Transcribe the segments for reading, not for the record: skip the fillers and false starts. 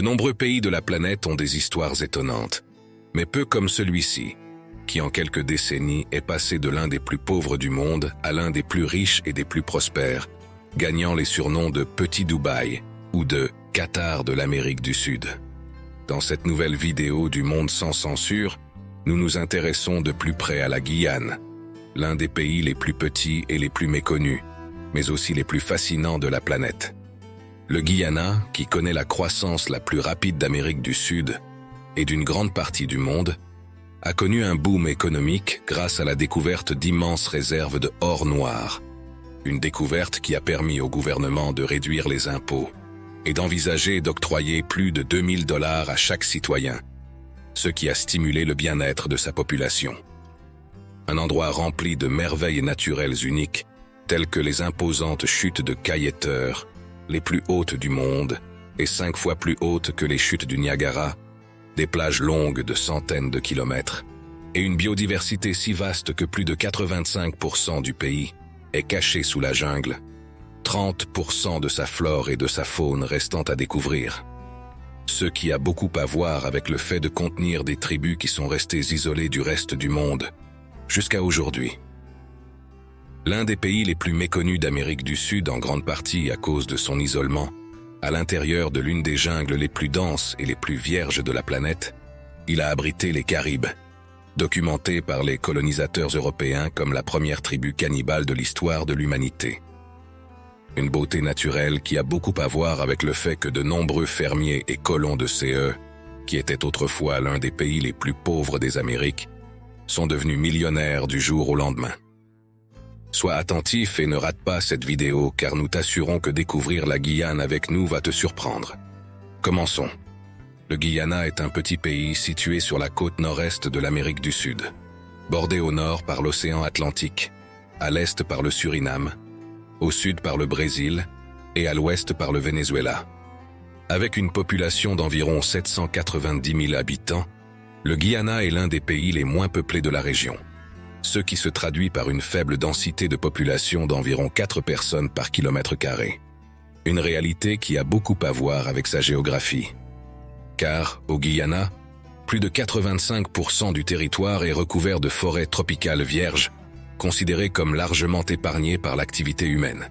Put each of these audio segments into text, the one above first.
nombreux pays de la planète ont des histoires étonnantes, mais peu comme celui-ci, qui en quelques décennies est passé de l'un des plus pauvres du monde à l'un des plus riches et des plus prospères, gagnant les surnoms de Petit Dubaï ou de Qatar de l'Amérique du Sud. Dans cette nouvelle vidéo du Monde sans censure, nous nous intéressons de plus près à la Guyane, l'un des pays les plus petits et les plus méconnus, mais aussi les plus fascinants de la planète. Le Guyana, qui connaît la croissance la plus rapide d'Amérique du Sud et d'une grande partie du monde, a connu un boom économique grâce à la découverte d'immenses réserves de or noir, une découverte qui a permis au gouvernement de réduire les impôts et d'envisager d'octroyer plus de $2000 à chaque citoyen, ce qui a stimulé le bien-être de sa population. Un endroit rempli de merveilles naturelles uniques, telles que les imposantes chutes de Kaieteur, les plus hautes du monde, et 5 fois plus hautes que les chutes du Niagara, des plages longues de centaines de kilomètres, et une biodiversité si vaste que plus de 85% du pays est caché sous la jungle, 30% de sa flore et de sa faune restant à découvrir. Ce qui a beaucoup à voir avec le fait de contenir des tribus qui sont restées isolées du reste du monde, jusqu'à aujourd'hui. L'un des pays les plus méconnus d'Amérique du Sud en grande partie à cause de son isolement, à l'intérieur de l'une des jungles les plus denses et les plus vierges de la planète, il a abrité les Caribes, documentés par les colonisateurs européens comme la première tribu cannibale de l'histoire de l'humanité. Une beauté naturelle qui a beaucoup à voir avec le fait que de nombreux fermiers et colons de CE, qui étaient autrefois l'un des pays les plus pauvres des Amériques, sont devenus millionnaires du jour au lendemain. Sois attentif et ne rate pas cette vidéo car nous t'assurons que découvrir la Guyane avec nous va te surprendre. Commençons. Le Guyana est un petit pays situé sur la côte nord-est de l'Amérique du Sud, bordé au nord par l'océan Atlantique, à l'est par le Suriname, au sud par le Brésil et à l'ouest par le Venezuela. Avec une population d'environ 790 000 habitants, le Guyana est l'un des pays les moins peuplés de la région, ce qui se traduit par une faible densité de population d'environ 4 personnes par kilomètre carré. Une réalité qui a beaucoup à voir avec sa géographie. Car, au Guyana, plus de 85% du territoire est recouvert de forêts tropicales vierges, considérées comme largement épargnées par l'activité humaine.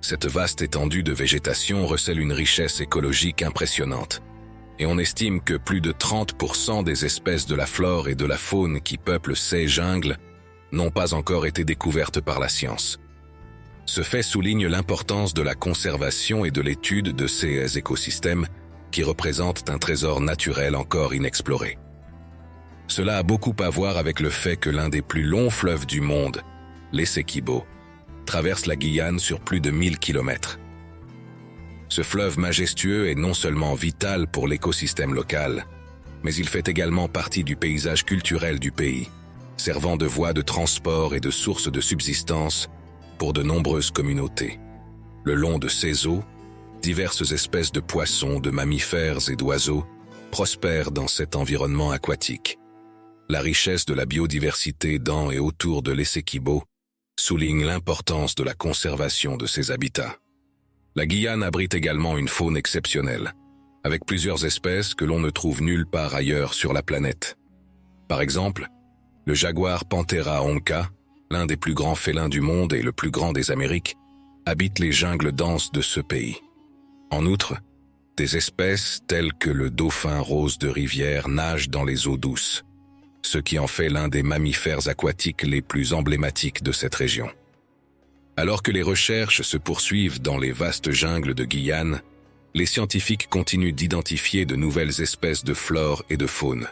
Cette vaste étendue de végétation recèle une richesse écologique impressionnante, et on estime que plus de 30% des espèces de la flore et de la faune qui peuplent ces jungles n'ont pas encore été découvertes par la science. Ce fait souligne l'importance de la conservation et de l'étude de ces écosystèmes qui représentent un trésor naturel encore inexploré. Cela a beaucoup à voir avec le fait que l'un des plus longs fleuves du monde, l'Essequibo, traverse la Guyane sur plus de 1000 kilomètres. Ce fleuve majestueux est non seulement vital pour l'écosystème local, mais il fait également partie du paysage culturel du pays, servant de voie de transport et de source de subsistance pour de nombreuses communautés. Le long de ces eaux, diverses espèces de poissons, de mammifères et d'oiseaux prospèrent dans cet environnement aquatique. La richesse de la biodiversité dans et autour de l'Essequibo souligne l'importance de la conservation de ces habitats. La Guyane abrite également une faune exceptionnelle, avec plusieurs espèces que l'on ne trouve nulle part ailleurs sur la planète. Par exemple, le jaguar Panthera onca, l'un des plus grands félins du monde et le plus grand des Amériques, habite les jungles denses de ce pays. En outre, des espèces telles que le dauphin rose de rivière nagent dans les eaux douces, ce qui en fait l'un des mammifères aquatiques les plus emblématiques de cette région. Alors que les recherches se poursuivent dans les vastes jungles de Guyane, les scientifiques continuent d'identifier de nouvelles espèces de flore et de faune,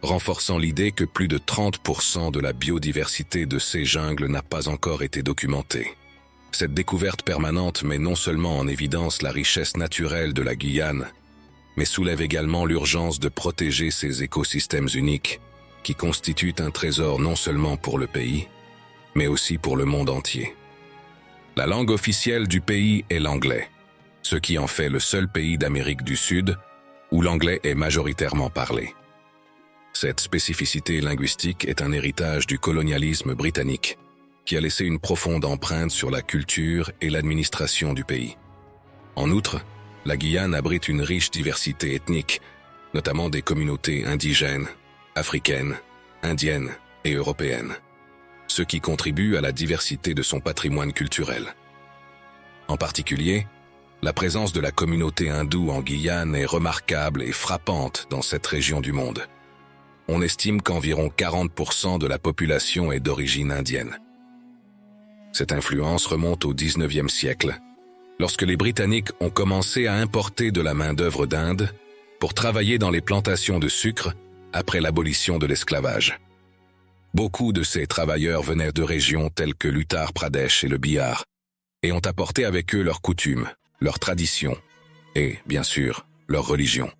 renforçant l'idée que plus de 30% de la biodiversité de ces jungles n'a pas encore été documentée. Cette découverte permanente met non seulement en évidence la richesse naturelle de la Guyane, mais soulève également l'urgence de protéger ces écosystèmes uniques, qui constituent un trésor non seulement pour le pays, mais aussi pour le monde entier. La langue officielle du pays est l'anglais, ce qui en fait le seul pays d'Amérique du Sud où l'anglais est majoritairement parlé. Cette spécificité linguistique est un héritage du colonialisme britannique, qui a laissé une profonde empreinte sur la culture et l'administration du pays. En outre, La Guyane abrite une riche diversité ethnique, notamment des communautés indigènes, africaines, indiennes et européennes, ce qui contribue à la diversité de son patrimoine culturel. En particulier, la présence de la communauté hindoue en Guyane est remarquable et frappante dans cette région du monde. On estime qu'environ 40% de la population est d'origine indienne. Cette influence remonte au XIXe siècle, lorsque les Britanniques ont commencé à importer de la main-d'œuvre d'Inde pour travailler dans les plantations de sucre après l'abolition de l'esclavage. Beaucoup de ces travailleurs venaient de régions telles que l'Uttar Pradesh et le Bihar, et ont apporté avec eux leurs coutumes, leurs traditions et, bien sûr, leur religion.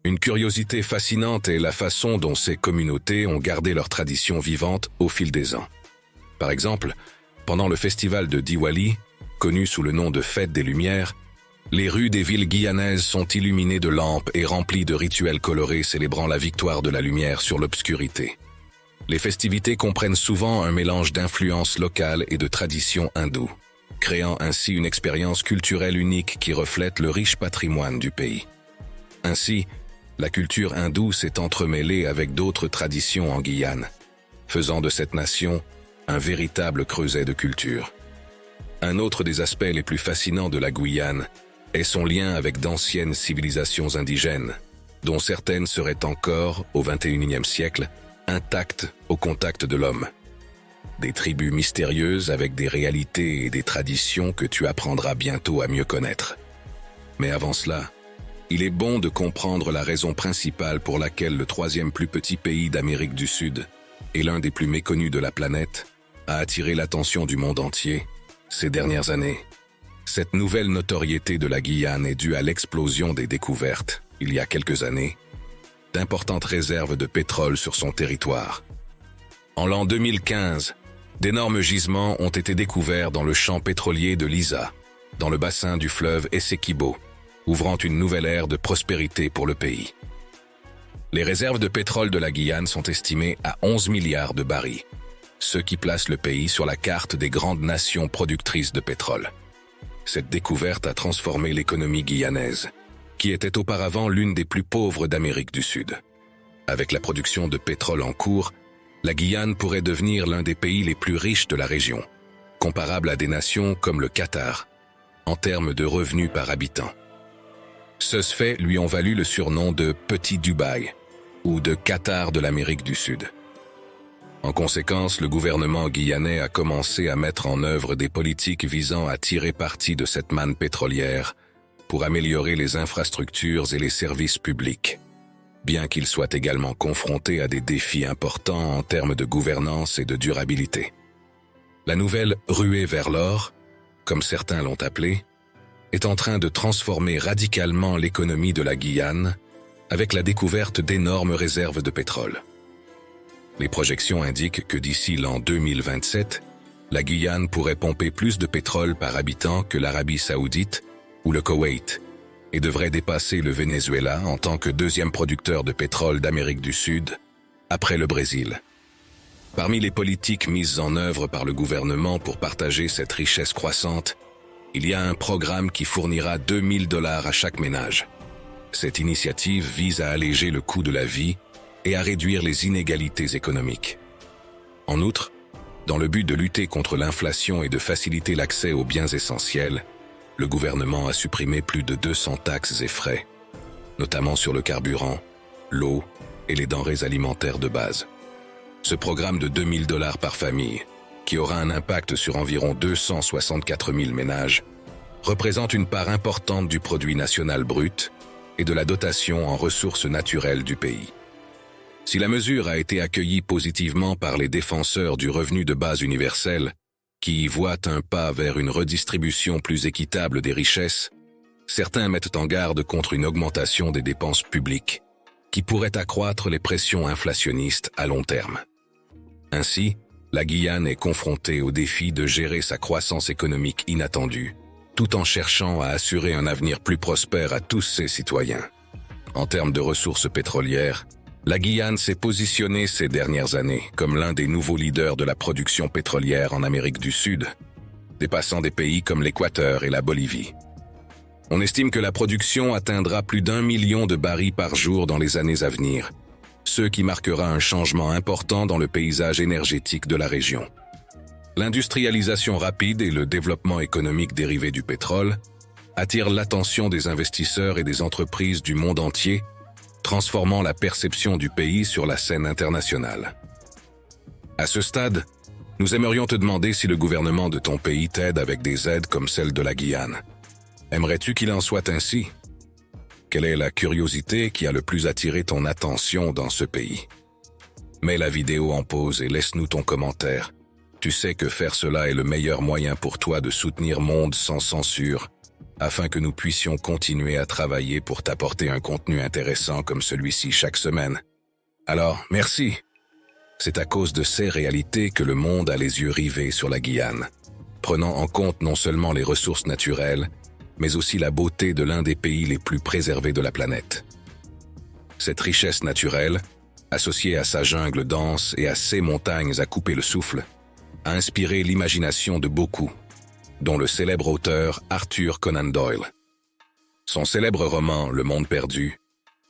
Une curiosité fascinante est la façon dont ces communautés ont gardé leurs traditions vivantes au fil des ans. Par exemple, pendant le festival de Diwali, connu sous le nom de Fête des Lumières, les rues des villes guyanaises sont illuminées de lampes et remplies de rituels colorés célébrant la victoire de la lumière sur l'obscurité. Les festivités comprennent souvent un mélange d'influences locales et de traditions hindoues, créant ainsi une expérience culturelle unique qui reflète le riche patrimoine du pays. Ainsi, la culture hindoue s'est entremêlée avec d'autres traditions en Guyane, faisant de cette nation un véritable creuset de culture. Un autre des aspects les plus fascinants de la Guyane est son lien avec d'anciennes civilisations indigènes, dont certaines seraient encore, au XXIe siècle, intactes au contact de l'homme. Des tribus mystérieuses avec des réalités et des traditions que tu apprendras bientôt à mieux connaître. Mais avant cela, il est bon de comprendre la raison principale pour laquelle le troisième plus petit pays d'Amérique du Sud et l'un des plus méconnus de la planète a attiré l'attention du monde entier ces dernières années. Cette nouvelle notoriété de la Guyane est due à l'explosion des découvertes, il y a quelques années, d'importantes réserves de pétrole sur son territoire. En l'an 2015, d'énormes gisements ont été découverts dans le champ pétrolier de Liza, dans le bassin du fleuve Essequibo, ouvrant une nouvelle ère de prospérité pour le pays. Les réserves de pétrole de la Guyane sont estimées à 11 milliards de barils, ce qui place le pays sur la carte des grandes nations productrices de pétrole. Cette découverte a transformé l'économie guyanaise, qui était auparavant l'une des plus pauvres d'Amérique du Sud. Avec la production de pétrole en cours, la Guyane pourrait devenir l'un des pays les plus riches de la région, comparable à des nations comme le Qatar, en termes de revenus par habitant. Ce fait lui ont valu le surnom de « Petit Dubaï » ou de « Qatar de l'Amérique du Sud ». En conséquence, le gouvernement guyanais a commencé à mettre en œuvre des politiques visant à tirer parti de cette manne pétrolière pour améliorer les infrastructures et les services publics, bien qu'il soit également confronté à des défis importants en termes de gouvernance et de durabilité. La nouvelle « ruée vers l'or », comme certains l'ont appelée, est en train de transformer radicalement l'économie de la Guyane avec la découverte d'énormes réserves de pétrole. Les projections indiquent que d'ici l'an 2027, la Guyane pourrait pomper plus de pétrole par habitant que l'Arabie Saoudite ou le Koweït et devrait dépasser le Venezuela en tant que deuxième producteur de pétrole d'Amérique du Sud, après le Brésil. Parmi les politiques mises en œuvre par le gouvernement pour partager cette richesse croissante, il y a un programme qui fournira $2000 à chaque ménage. Cette initiative vise à alléger le coût de la vie et à réduire les inégalités économiques. En outre, dans le but de lutter contre l'inflation et de faciliter l'accès aux biens essentiels, le gouvernement a supprimé plus de 200 taxes et frais, notamment sur le carburant, l'eau et les denrées alimentaires de base. Ce programme de $2000 par famille, qui aura un impact sur environ 264 000 ménages, représente une part importante du produit national brut et de la dotation en ressources naturelles du pays. Si la mesure a été accueillie positivement par les défenseurs du revenu de base universel, qui y voient un pas vers une redistribution plus équitable des richesses, certains mettent en garde contre une augmentation des dépenses publiques, qui pourrait accroître les pressions inflationnistes à long terme. Ainsi, la Guyane est confrontée au défi de gérer sa croissance économique inattendue, tout en cherchant à assurer un avenir plus prospère à tous ses citoyens. En termes de ressources pétrolières, la Guyane s'est positionnée ces dernières années comme l'un des nouveaux leaders de la production pétrolière en Amérique du Sud, dépassant des pays comme l'Équateur et la Bolivie. On estime que la production atteindra plus d'1 million de barils par jour dans les années à venir, ce qui marquera un changement important dans le paysage énergétique de la région. L'industrialisation rapide et le développement économique dérivé du pétrole attirent l'attention des investisseurs et des entreprises du monde entier, transformant la perception du pays sur la scène internationale. À ce stade, nous aimerions te demander si le gouvernement de ton pays t'aide avec des aides comme celle de la Guyane. Aimerais-tu qu'il en soit ainsi? Quelle est la curiosité qui a le plus attiré ton attention dans ce pays? Mets la vidéo en pause et laisse-nous ton commentaire. Tu sais que faire cela est le meilleur moyen pour toi de soutenir Monde sans censure, afin que nous puissions continuer à travailler pour t'apporter un contenu intéressant comme celui-ci chaque semaine. Alors, merci. C'est à cause de ces réalités que le monde a les yeux rivés sur la Guyane, prenant en compte non seulement les ressources naturelles, mais aussi la beauté de l'un des pays les plus préservés de la planète. Cette richesse naturelle, associée à sa jungle dense et à ses montagnes à couper le souffle, a inspiré l'imagination de beaucoup, dont le célèbre auteur Arthur Conan Doyle. Son célèbre roman Le Monde perdu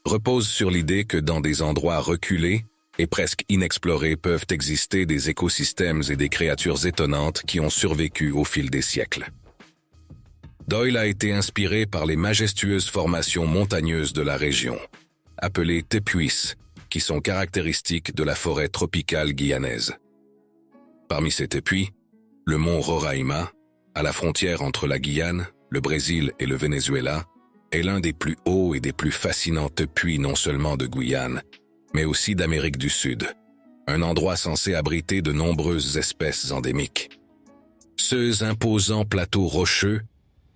repose sur l'idée que dans des endroits reculés et presque inexplorés peuvent exister des écosystèmes et des créatures étonnantes qui ont survécu au fil des siècles. Doyle a été inspiré par les majestueuses formations montagneuses de la région, appelées tepuis, qui sont caractéristiques de la forêt tropicale guyanaise. Parmi ces tepuis, le mont Roraima, à la frontière entre la Guyane, le Brésil et le Venezuela, est l'un des plus hauts et des plus fascinants tepuis non seulement de Guyane, mais aussi d'Amérique du Sud, un endroit censé abriter de nombreuses espèces endémiques. Ces imposants plateaux rocheux,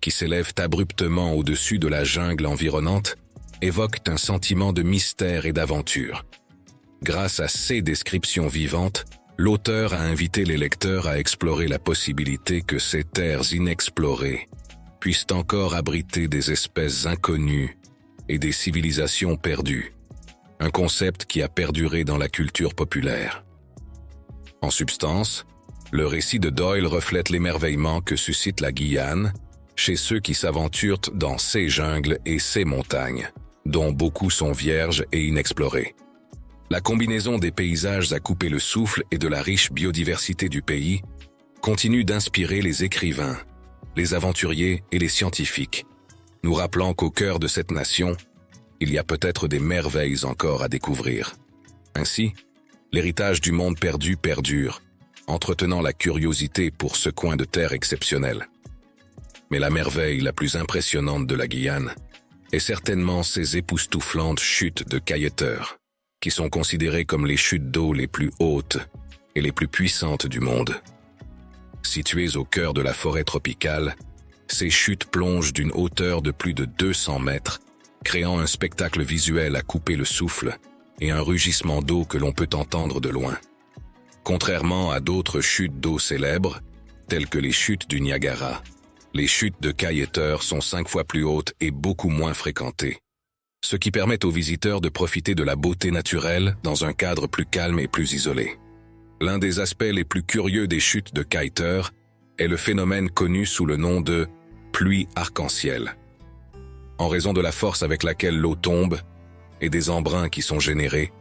qui s'élèvent abruptement au-dessus de la jungle environnante, évoquent un sentiment de mystère et d'aventure. Grâce à ces descriptions vivantes, l'auteur a invité les lecteurs à explorer la possibilité que ces terres inexplorées puissent encore abriter des espèces inconnues et des civilisations perdues, un concept qui a perduré dans la culture populaire. En substance, le récit de Doyle reflète l'émerveillement que suscite la Guyane chez ceux qui s'aventurent dans ces jungles et ces montagnes, dont beaucoup sont vierges et inexplorées. La combinaison des paysages à couper le souffle et de la riche biodiversité du pays continue d'inspirer les écrivains, les aventuriers et les scientifiques, nous rappelant qu'au cœur de cette nation, il y a peut-être des merveilles encore à découvrir. Ainsi, l'héritage du monde perdu perdure, entretenant la curiosité pour ce coin de terre exceptionnel. Mais la merveille la plus impressionnante de la Guyane est certainement ces époustouflantes chutes de cailleteurs, qui sont considérées comme les chutes d'eau les plus hautes et les plus puissantes du monde. Situées au cœur de la forêt tropicale, ces chutes plongent d'une hauteur de plus de 200 mètres, créant un spectacle visuel à couper le souffle et un rugissement d'eau que l'on peut entendre de loin. Contrairement à d'autres chutes d'eau célèbres, telles que les chutes du Niagara, les chutes de cailleteurs sont 5 fois plus hautes et beaucoup moins fréquentées, ce qui permet aux visiteurs de profiter de la beauté naturelle dans un cadre plus calme et plus isolé. L'un des aspects les plus curieux des chutes de cailleteurs est le phénomène connu sous le nom de pluie arc-en-ciel. En raison de la force avec laquelle l'eau tombe et des embruns qui sont générés,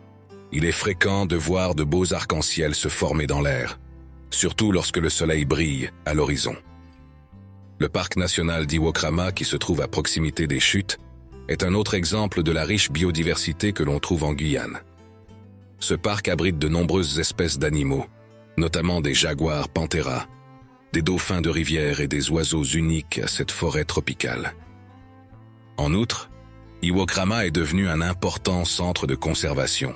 il est fréquent de voir de beaux arcs-en-ciel se former dans l'air, surtout lorsque le soleil brille à l'horizon. Le parc national d'Iwokrama, qui se trouve à proximité des chutes, est un autre exemple de la riche biodiversité que l'on trouve en Guyane. Ce parc abrite de nombreuses espèces d'animaux, notamment des jaguars panthera, des dauphins de rivière et des oiseaux uniques à cette forêt tropicale. En outre, Iwokrama est devenu un important centre de conservation,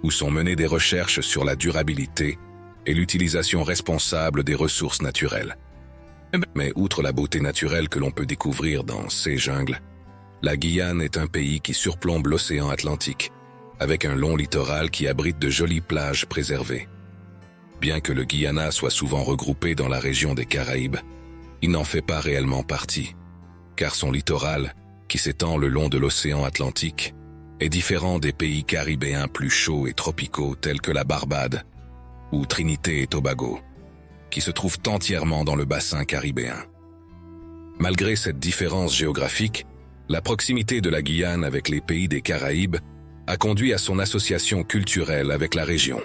où sont menées des recherches sur la durabilité et l'utilisation responsable des ressources naturelles. Mais outre la beauté naturelle que l'on peut découvrir dans ces jungles, la Guyane est un pays qui surplombe l'océan Atlantique, avec un long littoral qui abrite de jolies plages préservées. Bien que le Guyana soit souvent regroupé dans la région des Caraïbes, il n'en fait pas réellement partie, car son littoral, qui s'étend le long de l'océan Atlantique, est différent des pays caribéens plus chauds et tropicaux tels que la Barbade ou Trinité et Tobago, qui se trouvent entièrement dans le bassin caribéen. Malgré cette différence géographique, la proximité de la Guyane avec les pays des Caraïbes a conduit à son association culturelle avec la région.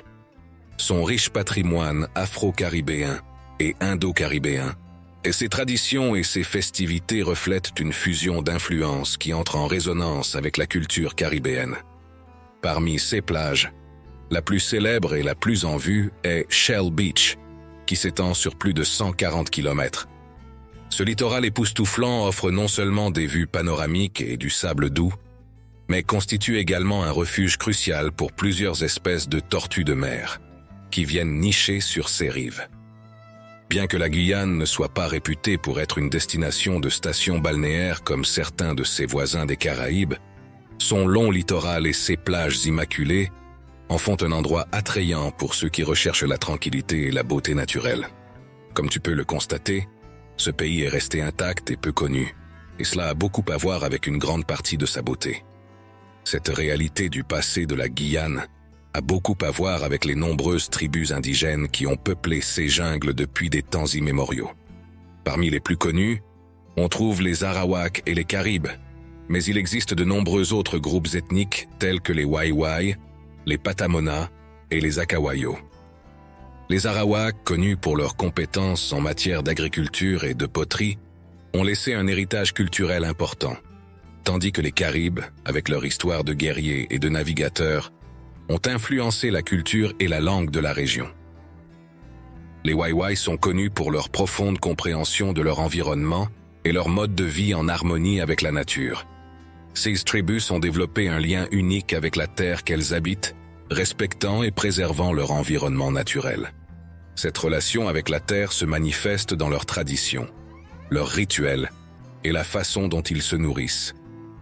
Son riche patrimoine afro-caribéen et indo-caribéen, et ses traditions et ses festivités reflètent une fusion d'influences qui entre en résonance avec la culture caribéenne. Parmi ces plages, la plus célèbre et la plus en vue est Shell Beach, qui s'étend sur plus de 140 km. Ce littoral époustouflant offre non seulement des vues panoramiques et du sable doux, mais constitue également un refuge crucial pour plusieurs espèces de tortues de mer, qui viennent nicher sur ses rives. Bien que la Guyane ne soit pas réputée pour être une destination de station balnéaire comme certains de ses voisins des Caraïbes, son long littoral et ses plages immaculées en font un endroit attrayant pour ceux qui recherchent la tranquillité et la beauté naturelle. Comme tu peux le constater, ce pays est resté intact et peu connu, et cela a beaucoup à voir avec une grande partie de sa beauté. Cette réalité du passé de la Guyane a beaucoup à voir avec les nombreuses tribus indigènes qui ont peuplé ces jungles depuis des temps immémoriaux. Parmi les plus connus, on trouve les Arawaks et les Caribes, mais il existe de nombreux autres groupes ethniques tels que les Wai-Wai, les Patamona et les Akawayo. Les Arawaks, connus pour leurs compétences en matière d'agriculture et de poterie, ont laissé un héritage culturel important, tandis que les Caribes, avec leur histoire de guerriers et de navigateurs, ont influencé la culture et la langue de la région. Les Wai-Wai sont connus pour leur profonde compréhension de leur environnement et leur mode de vie en harmonie avec la nature. Ces tribus ont développé un lien unique avec la terre qu'elles habitent, respectant et préservant leur environnement naturel. Cette relation avec la terre se manifeste dans leurs traditions, leurs rituels et la façon dont ils se nourrissent,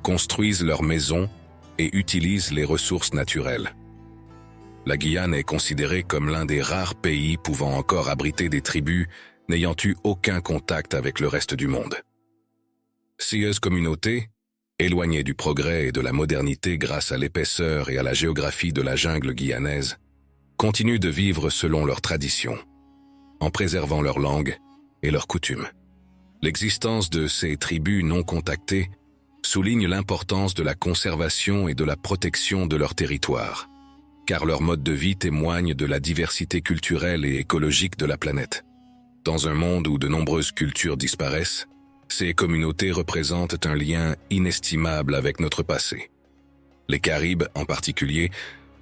construisent leurs maisons et utilisent les ressources naturelles. La Guyane est considérée comme l'un des rares pays pouvant encore abriter des tribus n'ayant eu aucun contact avec le reste du monde. Ces communautés, éloignées du progrès et de la modernité grâce à l'épaisseur et à la géographie de la jungle guyanaise, continuent de vivre selon leurs traditions, en préservant leur langue et leurs coutumes. L'existence de ces tribus non contactées souligne l'importance de la conservation et de la protection de leur territoire, car leur mode de vie témoigne de la diversité culturelle et écologique de la planète. Dans un monde où de nombreuses cultures disparaissent, ces communautés représentent un lien inestimable avec notre passé. Les Caraïbes, en particulier,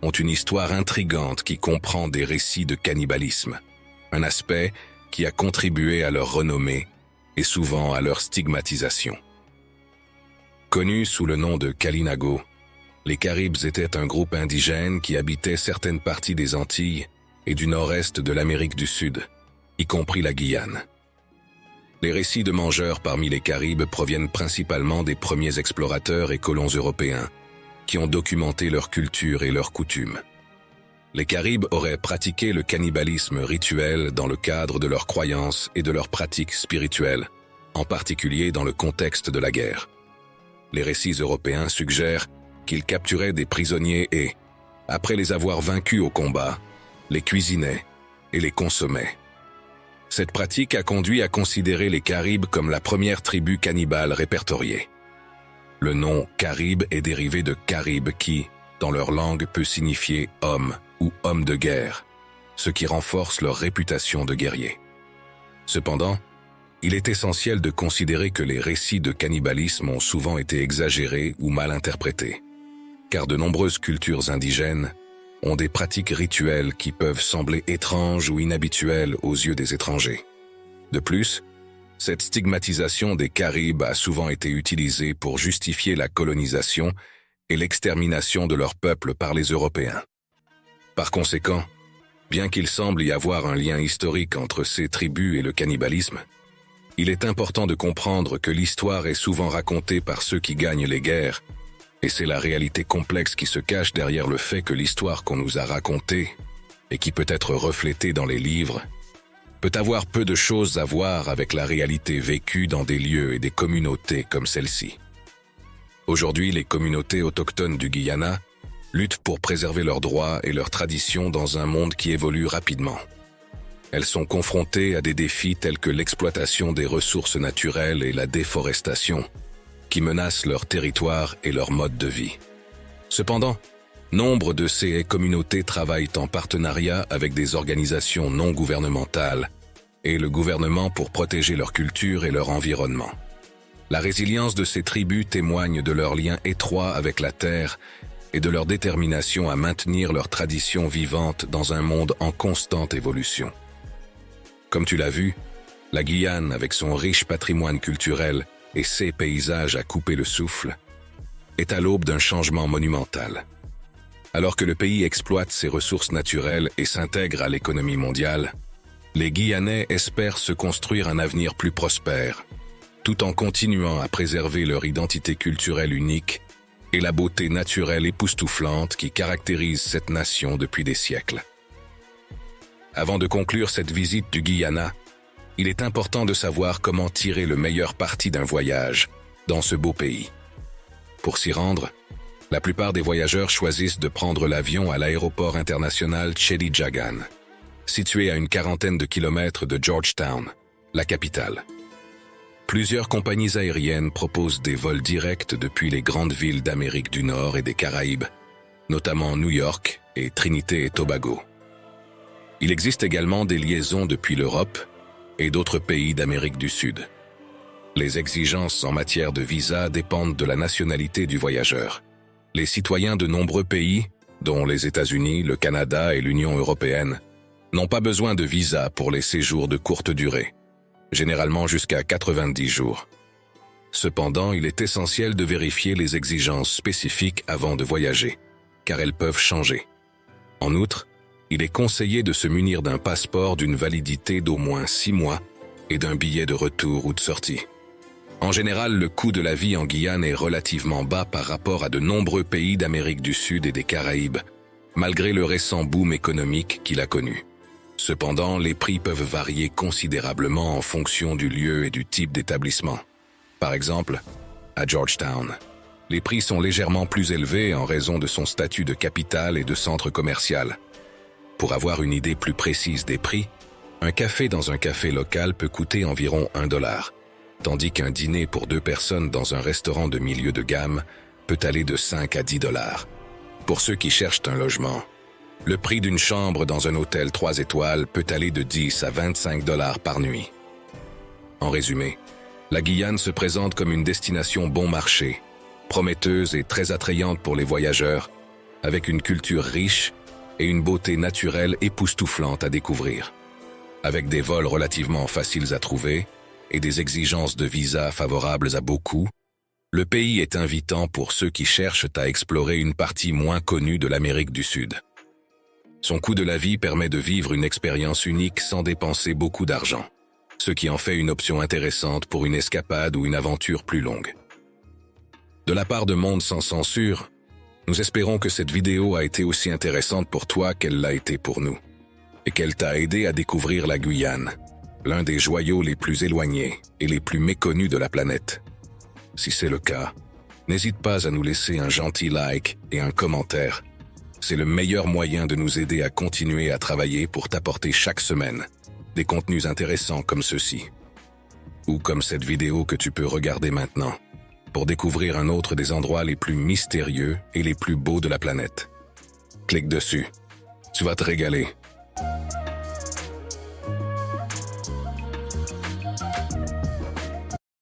ont une histoire intrigante qui comprend des récits de cannibalisme, un aspect qui a contribué à leur renommée et souvent à leur stigmatisation. Connus sous le nom de Kalinago, les Caraïbes étaient un groupe indigène qui habitait certaines parties des Antilles et du nord-est de l'Amérique du Sud, y compris la Guyane. Les récits de mangeurs parmi les Caraïbes proviennent principalement des premiers explorateurs et colons européens, qui ont documenté leur culture et leurs coutumes. Les Caraïbes auraient pratiqué le cannibalisme rituel dans le cadre de leurs croyances et de leurs pratiques spirituelles, en particulier dans le contexte de la guerre. Les récits européens suggèrent qu'ils capturaient des prisonniers et, après les avoir vaincus au combat, les cuisinaient et les consommaient. Cette pratique a conduit à considérer les Caraïbes comme la première tribu cannibale répertoriée. Le nom Caraïbe est dérivé de Carib qui, dans leur langue, peut signifier homme ou homme de guerre, ce qui renforce leur réputation de guerriers. Cependant, il est essentiel de considérer que les récits de cannibalisme ont souvent été exagérés ou mal interprétés, car de nombreuses cultures indigènes ont des pratiques rituelles qui peuvent sembler étranges ou inhabituelles aux yeux des étrangers. De plus, cette stigmatisation des Caraïbes a souvent été utilisée pour justifier la colonisation et l'extermination de leur peuple par les Européens. Par conséquent, bien qu'il semble y avoir un lien historique entre ces tribus et le cannibalisme, il est important de comprendre que l'histoire est souvent racontée par ceux qui gagnent les guerres, et c'est la réalité complexe qui se cache derrière le fait que l'histoire qu'on nous a racontée, et qui peut être reflétée dans les livres, peut avoir peu de choses à voir avec la réalité vécue dans des lieux et des communautés comme celle-ci. Aujourd'hui, les communautés autochtones du Guyana luttent pour préserver leurs droits et leurs traditions dans un monde qui évolue rapidement. Elles sont confrontées à des défis tels que l'exploitation des ressources naturelles et la déforestation, qui menacent leur territoire et leur mode de vie. Cependant, nombre de ces communautés travaillent en partenariat avec des organisations non gouvernementales et le gouvernement pour protéger leur culture et leur environnement. La résilience de ces tribus témoigne de leur lien étroit avec la terre et de leur détermination à maintenir leurs traditions vivantes dans un monde en constante évolution. Comme tu l'as vu, la Guyane, avec son riche patrimoine culturel et ses paysages à couper le souffle, est à l'aube d'un changement monumental. Alors que le pays exploite ses ressources naturelles et s'intègre à l'économie mondiale, les Guyanais espèrent se construire un avenir plus prospère, tout en continuant à préserver leur identité culturelle unique et la beauté naturelle époustouflante qui caractérise cette nation depuis des siècles. Avant de conclure cette visite du Guyana, il est important de savoir comment tirer le meilleur parti d'un voyage dans ce beau pays. Pour s'y rendre, la plupart des voyageurs choisissent de prendre l'avion à l'aéroport international Cheddi Jagan, situé à une quarantaine de kilomètres de Georgetown, la capitale. Plusieurs compagnies aériennes proposent des vols directs depuis les grandes villes d'Amérique du Nord et des Caraïbes, notamment New York et Trinité et Tobago. Il existe également des liaisons depuis l'Europe et d'autres pays d'Amérique du Sud. Les exigences en matière de visa dépendent de la nationalité du voyageur. Les citoyens de nombreux pays, dont les États-Unis, le Canada et l'Union européenne, n'ont pas besoin de visa pour les séjours de courte durée, généralement jusqu'à 90 jours. Cependant, il est essentiel de vérifier les exigences spécifiques avant de voyager, car elles peuvent changer. En outre, il est conseillé de se munir d'un passeport d'une validité d'au moins 6 mois et d'un billet de retour ou de sortie. En général, le coût de la vie en Guyane est relativement bas par rapport à de nombreux pays d'Amérique du Sud et des Caraïbes, malgré le récent boom économique qu'il a connu. Cependant, les prix peuvent varier considérablement en fonction du lieu et du type d'établissement. Par exemple, à Georgetown, les prix sont légèrement plus élevés en raison de son statut de capitale et de centre commercial. Pour avoir une idée plus précise des prix, un café dans un café local peut coûter environ $1, tandis qu'un dîner pour 2 personnes dans un restaurant de milieu de gamme peut aller de 5 à $10. Pour ceux qui cherchent un logement, le prix d'une chambre dans un hôtel 3 étoiles peut aller de 10 à $25 par nuit. En résumé, la Guyane se présente comme une destination bon marché, prometteuse et très attrayante pour les voyageurs, avec une culture riche et une beauté naturelle époustouflante à découvrir. Avec des vols relativement faciles à trouver et des exigences de visa favorables à beaucoup, le pays est invitant pour ceux qui cherchent à explorer une partie moins connue de l'Amérique du Sud. Son coût de la vie permet de vivre une expérience unique sans dépenser beaucoup d'argent, ce qui en fait une option intéressante pour une escapade ou une aventure plus longue. De la part de Monde sans censure, nous espérons que cette vidéo a été aussi intéressante pour toi qu'elle l'a été pour nous, et qu'elle t'a aidé à découvrir la Guyane, l'un des joyaux les plus éloignés et les plus méconnus de la planète. Si c'est le cas, n'hésite pas à nous laisser un gentil like et un commentaire. C'est le meilleur moyen de nous aider à continuer à travailler pour t'apporter chaque semaine des contenus intéressants comme ceux-ci, ou comme cette vidéo que tu peux regarder maintenant, pour découvrir un autre des endroits les plus mystérieux et les plus beaux de la planète. Clique dessus, tu vas te régaler.